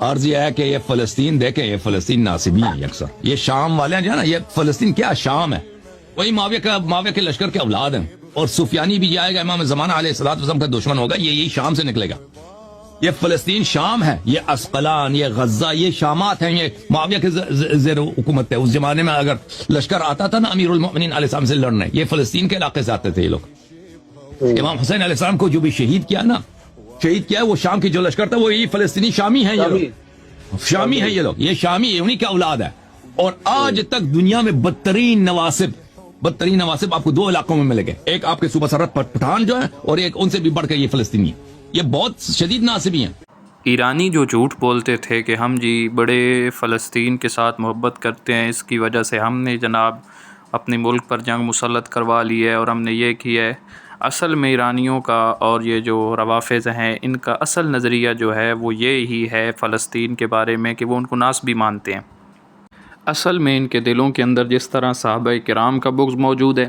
عرض یہ ہے کہ یہ فلسطین دیکھیں، یہ فلسطین ناصبی ہیں یکسر، یہ شام والے ہیں جو ہے نا، یہ فلسطین کیا شام ہے، وہی معاویہ کے لشکر کے اولاد ہیں، اور سفیانی بھی جائے گا امام زمانہ علیہ الصلوۃ والسلام کا دشمن ہوگا، یہ یہی شام سے نکلے گا۔ یہ فلسطین شام ہے، یہ اسقلان، یہ غزہ، یہ شامات ہیں، یہ معاویہ کے زیر حکومت ہے۔ اس زمانے میں اگر لشکر آتا تھا نا امیر المؤمنین علیہ السلام سے لڑنے، یہ فلسطین کے علاقے سے آتے تھے یہ لوگ۔ امام حسین علیہ السلام کو جو بھی شہید کیا نا، شہید کیا، وہ شام کی جو لشکر تھا وہ یہی فلسطینی شامی ہیں، یہ لوگ شامی ہیں، یہ لوگ یہ شامی انہی کا اولاد ہے۔ اور آج تک دنیا میں بدترین نواسب آپ کو دو علاقوں میں ملے گے، ایک آپ کے صوبہ سرحد پر پٹھان جو ہے، اور ایک ان سے بھی بڑھ کے یہ فلسطینی، یہ بہت شدید ناصبی ہیں۔ ایرانی جو جھوٹ بولتے تھے کہ ہم جی بڑے فلسطین کے ساتھ محبت کرتے ہیں، اس کی وجہ سے ہم نے جناب اپنے ملک پر جنگ مسلط کروا لی ہے اور ہم نے یہ کیا ہے، اصل میں ایرانیوں کا اور یہ جو روافض ہیں ان کا اصل نظریہ جو ہے وہ یہی ہے فلسطین کے بارے میں کہ وہ ان کو ناسبی مانتے ہیں۔ اصل میں ان کے دلوں کے اندر جس طرح صحابہ کرام کا بغض موجود ہے،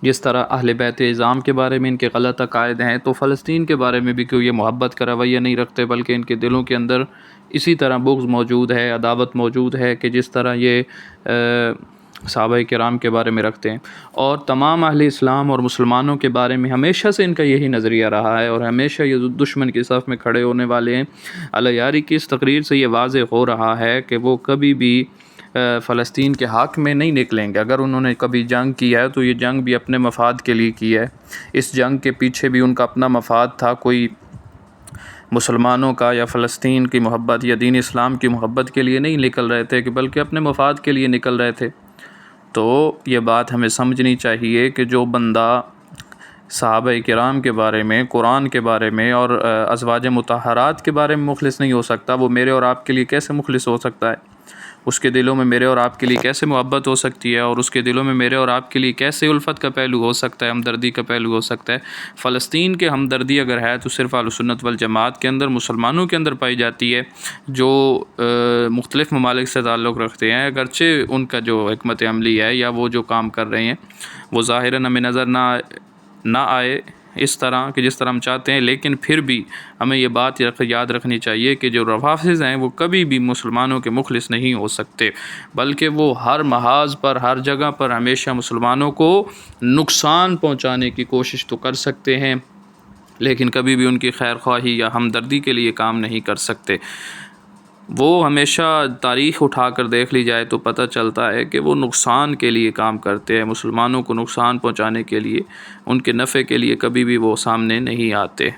جس طرح اہل بیت اعظام کے بارے میں ان کے غلط عقائد ہیں، تو فلسطین کے بارے میں بھی کوئی یہ محبت کا رویہ نہیں رکھتے، بلکہ ان کے دلوں کے اندر اسی طرح بغض موجود ہے، عداوت موجود ہے کہ جس طرح یہ صحابہ کرام کے بارے میں رکھتے ہیں۔ اور تمام اہل اسلام اور مسلمانوں کے بارے میں ہمیشہ سے ان کا یہی نظریہ رہا ہے، اور ہمیشہ یہ دشمن کی صف میں کھڑے ہونے والے ہیں۔ الیاری کی اس تقریر سے یہ واضح ہو رہا ہے کہ وہ کبھی بھی فلسطین کے حق میں نہیں نکلیں گے۔ اگر انہوں نے کبھی جنگ کی ہے تو یہ جنگ بھی اپنے مفاد کے لیے کی ہے، اس جنگ کے پیچھے بھی ان کا اپنا مفاد تھا، کوئی مسلمانوں کا یا فلسطین کی محبت یا دین اسلام کی محبت کے لیے نہیں نکل رہے تھے، کہ بلکہ اپنے مفاد کے لیے نکل رہے تھے۔ تو یہ بات ہمیں سمجھنی چاہیے کہ جو بندہ صحابہ کرام کے بارے میں، قرآن کے بارے میں اور ازواج مطہرات کے بارے میں مخلص نہیں ہو سکتا، وہ میرے اور آپ کے لیے کیسے مخلص ہو سکتا ہے؟ اس کے دلوں میں میرے اور آپ کے لیے کیسے محبت ہو سکتی ہے، اور اس کے دلوں میں میرے اور آپ کے لیے کیسے الفت کا پہلو ہو سکتا ہے، ہمدردی کا پہلو ہو سکتا ہے؟ فلسطین کے ہمدردی اگر ہے تو صرف اہل سنت والجماعت کے اندر، مسلمانوں کے اندر پائی جاتی ہے، جو مختلف ممالک سے تعلق رکھتے ہیں، اگرچہ ان کا جو حکمت عملی ہے یا وہ جو کام کر رہے ہیں وہ ظاہراً ہمیں نظر نہ آئے اس طرح کہ جس طرح ہم چاہتے ہیں، لیکن پھر بھی ہمیں یہ بات یاد رکھنی چاہیے کہ جو روافض ہیں وہ کبھی بھی مسلمانوں کے مخلص نہیں ہو سکتے، بلکہ وہ ہر محاذ پر، ہر جگہ پر ہمیشہ مسلمانوں کو نقصان پہنچانے کی کوشش تو کر سکتے ہیں، لیکن کبھی بھی ان کی خیر خواہی یا ہمدردی کے لیے کام نہیں کر سکتے۔ وہ ہمیشہ تاریخ اٹھا کر دیکھ لی جائے تو پتہ چلتا ہے کہ وہ نقصان کے لیے کام کرتے ہیں، مسلمانوں کو نقصان پہنچانے کے لیے، ان کے نفع کے لیے کبھی بھی وہ سامنے نہیں آتے۔